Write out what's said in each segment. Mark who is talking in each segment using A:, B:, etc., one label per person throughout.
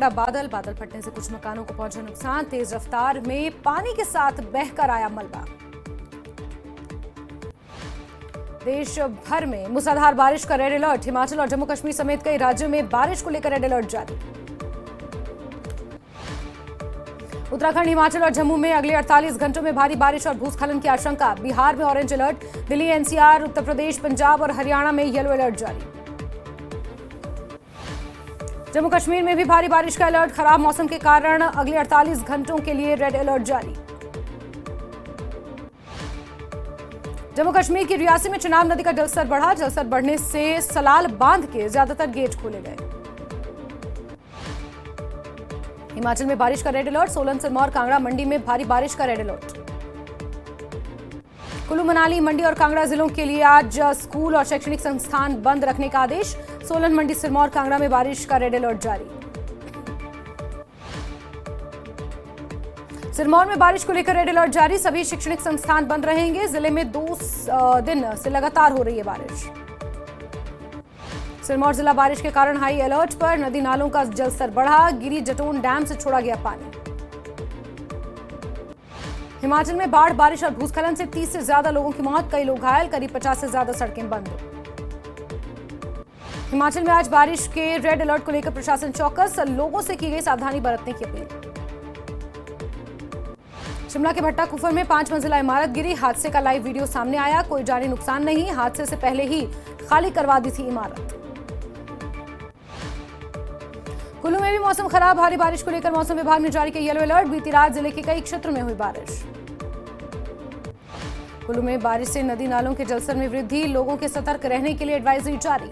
A: पड़ा बादल फटने से कुछ मकानों को पहुंचा नुकसान। तेज रफ्तार में पानी के साथ बहकर आया मलबा। देश भर में मूसलाधार बारिश का रेड अलर्ट। हिमाचल और जम्मू कश्मीर समेत कई राज्यों में बारिश को लेकर रेड अलर्ट जारी। उत्तराखंड, हिमाचल और जम्मू में अगले 48 घंटों में भारी बारिश और भूस्खलन की आशंका। बिहार में orange alert. Delhi, NCR, Uttar Pradesh, Punjab और हरियाणा में येलो अलर्ट जारी। जम्मू कश्मीर में भी भारी बारिश का अलर्ट। खराब मौसम के कारण अगले 48 घंटों के लिए रेड अलर्ट जारी। जम्मू कश्मीर की रियासी में चिनाब नदी का जलस्तर बढ़ा। जलस्तर बढ़ने से सलाल बांध के ज्यादातर गेट खोले गए। हिमाचल में बारिश का रेड अलर्ट। सोलन, सिरमौर, कांगड़ा, मंडी में भारी बारिश का रेड अलर्ट। कुल्लू, मनाली, मंडी और कांगड़ा जिलों के लिए आज स्कूल और शैक्षणिक संस्थान बंद रखने का आदेश। सोलन, मंडी, सिरमौर, कांगड़ा में बारिश का रेड अलर्ट जारी। सिरमौर में बारिश को लेकर रेड अलर्ट जारी। सभी शैक्षणिक संस्थान बंद रहेंगे। जिले में 2 दिन से लगातार हो रही है बारिश। सिरमौर जिला बारिश के कारण हाई अलर्ट पर। नदी नालों का जलस्तर बढ़ा। गिरी जटोन डैम से छोड़ा गया पानी। हिमाचल में बाढ़, बारिश और भूस्खलन से 30 से ज्यादा लोगों की मौत, कई लोग घायल, करीब 50 से ज्यादा सड़कें बंद। हिमाचल में आज बारिश के रेड अलर्ट को लेकर प्रशासन चौकस। लोगों से की गई सावधानी बरतने की अपील। शिमला के भट्टा कुफर में 5 मंजिला इमारत गिरी। हादसे का लाइव वीडियो सामने आया। कोई जानी नुकसान नहीं। हादसे से पहले ही खाली करवा दी थी इमारत। कुल्लू में भी मौसम खराब। भारी बारिश को लेकर मौसम विभाग ने जारी किया येलो अलर्ट। बीती रात जिले के कई क्षेत्रों में हुई बारिश। कुल्लू में बारिश से नदी नालों के जलस्तर में वृद्धि। लोगों के सतर्क रहने के लिए एडवाइजरी जारी।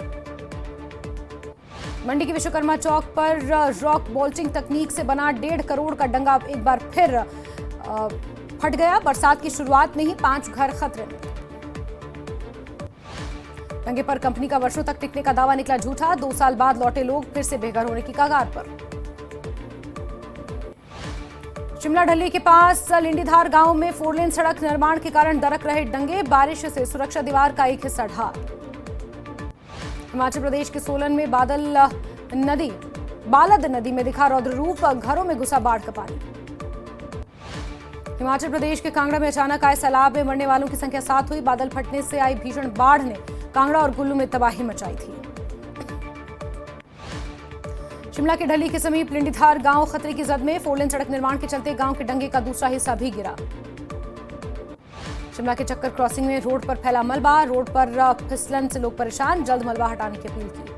A: मंडी के विश्वकर्मा चौक पर रॉक बोल्टिंग तकनीक से बना 1.5 करोड़ का डंगा एक बार फिर फट गया। बरसात की शुरुआत में ही 5 घर खतरे में। डंगे पर कंपनी का वर्षों तक टिकने का दावा निकला झूठा। 2 साल बाद लौटे लोग फिर से बेघर होने की कगार पर। शिमला ढली के पास लिंडीधार गांव में 4 लेन सड़क निर्माण के कारण दरक रहे डंगे। बारिश से सुरक्षा दीवार का एक हिस्सा ढहा। हिमाचल प्रदेश के सोलन में बालद नदी में दिखा रौद्र रूप। घरों में घुसा बाढ़ का पानी। हिमाचल प्रदेश के कांगड़ा में अचानक आए सैलाब में मरने वालों की संख्या 7 हुई। बादल फटने से आई भीषण बाढ़ ने कांगड़ा और कुल्लू में तबाही मचाई थी। शिमला के ढली के समीप लिंडीधार गांव खतरे की जद में। 4 लेन सड़क निर्माण के चलते गांव के डंगे का दूसरा हिस्सा भी गिरा। शिमला के चक्कर क्रॉसिंग में रोड पर फैला मलबा। रोड पर फिसलन से लोग परेशान। जल्द मलबा हटाने की अपील की।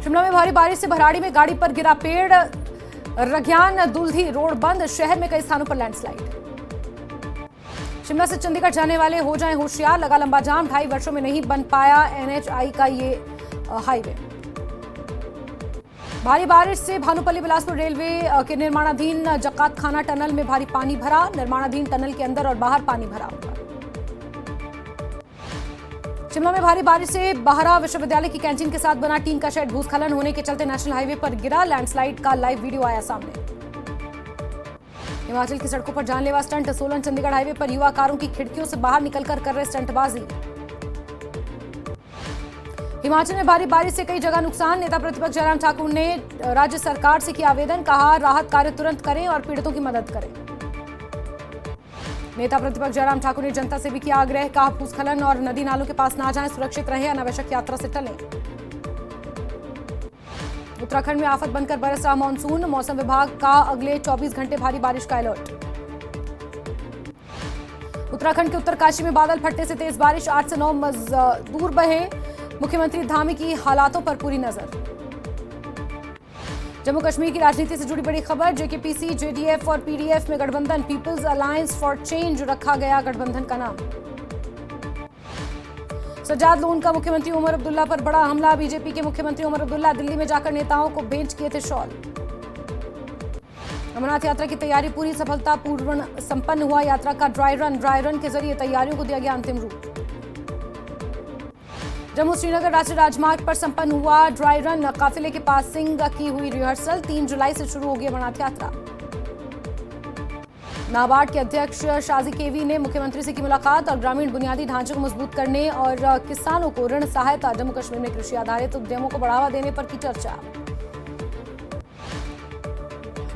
A: शिमला में भारी बारिश से भराड़ी में गाड़ी पर गिरा पेड़। रग्यान दुल्धी रोड बंद। शहर में कई स्थानों पर लैंडस्लाइड। शिमला से चंडीगढ़ जाने वाले हो जाएं होशियार। लगा लंबा जाम। 2.5 वर्षों में नहीं बन पाया NHI का ये हाईवे। भारी बारिश से भानुपल्ली बिलासपुर रेलवे के निर्माणाधीन जकात खाना टनल में भारी पानी भरा। निर्माणाधीन टनल के अंदर और बाहर पानी भरा हुआ। शिमला में भारी बारिश से बाहरा विश्वविद्यालय की कैंटीन के साथ बना टीन का शेड भूस्खलन होने के चलते नेशनल हाईवे पर गिरा। लैंडस्लाइड का लाइव वीडियो आया सामने। हिमाचल की सड़कों पर जानलेवा स्टंट। सोलन चंडीगढ़ हाईवे पर युवा कारों की खिड़कियों से बाहर निकलकर कर रहे स्टंटबाजी। हिमाचल में भारी बारिश से कई जगह नुकसान। नेता प्रतिपक्ष जयराम ठाकुर ने राज्य सरकार से किया आवेदन। कहा राहत कार्य तुरंत करें और पीड़ितों की मदद करें। नेता प्रतिपक्ष जयराम ठाकुर ने जनता से भी किया आग्रह। कहा भूस्खलन और नदी नालों के पास ना जाएं, सुरक्षित रहें, अनावश्यक यात्रा से टलें। उत्तराखंड में आफत बनकर बरस रहा मानसून। मौसम विभाग का अगले 24 घंटे भारी बारिश का अलर्ट। उत्तराखंड के उत्तरकाशी में बादल फटने से तेज बारिश। 8 से 9 मजदूर बहे। मुख्यमंत्री धामी की हालातों पर पूरी नजर। जम्मू कश्मीर की राजनीति से जुड़ी बड़ी खबर। JKPC, JDF और PDF में गठबंधन। पीपल्स अलायंस फॉर चेंज रखा गया गठबंधन का नाम। सज्जाद लोन का मुख्यमंत्री उमर अब्दुल्ला पर बड़ा हमला। बीजेपी के मुख्यमंत्री उमर अब्दुल्ला दिल्ली में जाकर नेताओं को भेंट किए थे शॉल। अमरनाथ यात्रा की तैयारी पूरी सफलतापूर्वक संपन्न हुआ। यात्रा का ड्राई रन के जरिए तैयारियों को दिया गया अंतिम रूप। जम्मू श्रीनगर राष्ट्रीय राजमार्ग पर संपन्न हुआ ड्राई रन। काफिले के पासिंग की हुई रिहर्सल। 3 जुलाई से शुरू होगी अमरनाथ यात्रा। नाबार्ड के अध्यक्ष शाजी केवी ने मुख्यमंत्री से की मुलाकात और ग्रामीण बुनियादी ढांचे को मजबूत करने और किसानों को ऋण सहायता, जम्मू कश्मीर में कृषि आधारित उद्यमों को बढ़ावा देने पर की चर्चा।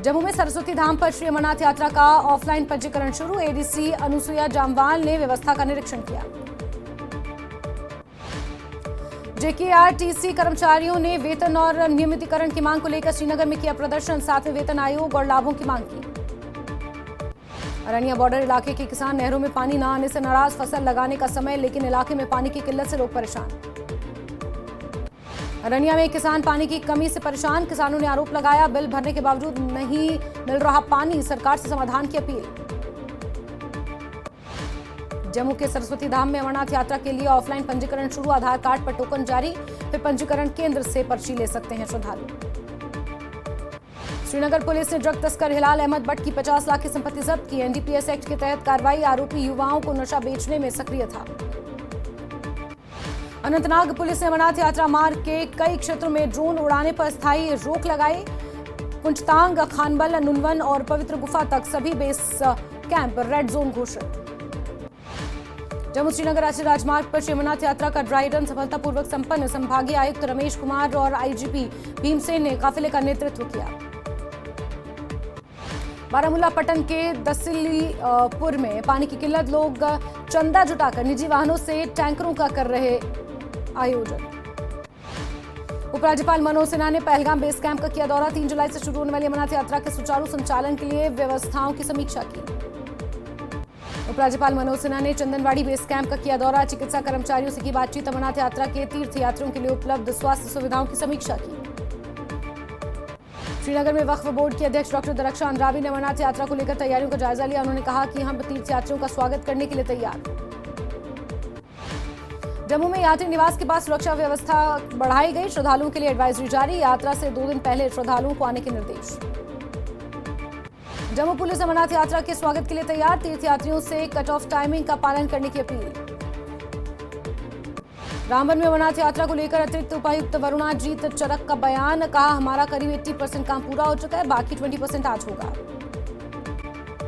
A: जम्मू में सरस्वती धाम पर श्री अमरनाथ यात्रा का ऑफलाइन पंजीकरण शुरू। एडीसी अनुसुईया जामवाल ने व्यवस्था का निरीक्षण किया। जेकेआरटीसी कर्मचारियों ने वेतन और नियमितीकरण की मांग को लेकर श्रीनगर में किया प्रदर्शन। 7वें वेतन आयोग और लाभों की मांग की। अरनिया बॉर्डर इलाके के किसान नहरों में पानी न आने से नाराज। फसल लगाने का समय, लेकिन इलाके में पानी की किल्लत से लोग परेशान। अरनिया में किसान पानी की कमी से परेशान। किसानों ने आरोप लगाया, बिल भरने के बावजूद नहीं मिल रहा पानी। सरकार से समाधान की अपील। जम्मू के सरस्वती धाम में अमरनाथ यात्रा के लिए ऑफलाइन पंजीकरण शुरू। आधार कार्ड पर टोकन जारी, फिर पंजीकरण केंद्र से पर्ची ले सकते हैं श्रद्धालु। श्रीनगर पुलिस ने ड्रग तस्कर हिलाल अहमद भट्ट की 50 लाख की संपत्ति जब्त की। एनडीपीएस एक्ट के तहत कार्रवाई। आरोपी युवाओं को नशा बेचने में सक्रिय था। अनंतनाग पुलिस ने अमरनाथ यात्रा मार्ग के कई क्षेत्रों में ड्रोन उड़ाने पर स्थायी रोक लगाई। पुंचतांग, खानबल, नुनवन और पवित्र गुफा तक सभी बेस कैंप रेड जोन घोषित। जम्मू श्रीनगर राष्ट्रीय राजमार्ग पर श्री अमरनाथ यात्रा का ड्राई रन सफलतापूर्वक संपन्न। संभागीय आयुक्त रमेश कुमार और आईजीपी भीमसेन ने काफिले का नेतृत्व किया। बारामूला पटन के दसिलीपुर में पानी की किल्लत। लोग चंदा जुटाकर निजी वाहनों से टैंकरों का कर रहे आयोजन। उपराज्यपाल मनोज सिन्हा ने पहलगाम बेस कैंप का किया दौरा। 3 जुलाई से शुरू होने वाली अमरनाथ यात्रा के सुचारू संचालन के लिए व्यवस्थाओं की समीक्षा की। उपराज्यपाल मनोज सिन्हा ने चंदनवाड़ी बेस कैंप का किया दौरा। चिकित्सा कर्मचारियों से की बातचीत। अमरनाथ यात्रा के तीर्थयात्रियों के लिए उपलब्ध स्वास्थ्य सुविधाओं की समीक्षा की। श्रीनगर में वक्फ बोर्ड के अध्यक्ष डॉक्टर दरख्शान रावी ने अमरनाथ यात्रा को लेकर तैयारियों का जायजा लिया। उन्होंने कहा कि हम तीर्थयात्रियों का स्वागत करने के लिए तैयार। जम्मू में यात्री निवास के पास सुरक्षा व्यवस्था बढ़ाई गई। श्रद्धालुओं के लिए एडवाइजरी जारी। यात्रा से 2 दिन पहले श्रद्धालुओं को आने के निर्देश। जम्मू पुलिस अमरनाथ यात्रा के स्वागत के लिए तैयार। तीर्थयात्रियों से कट ऑफ टाइमिंग का पालन करने की अपील। रामबन में अमरनाथ यात्रा को लेकर अतिरिक्त उपायुक्त वरुणाजीत चरक का बयान। कहा, हमारा करीब 80% काम पूरा हो चुका है, बाकी 20% आज होगा।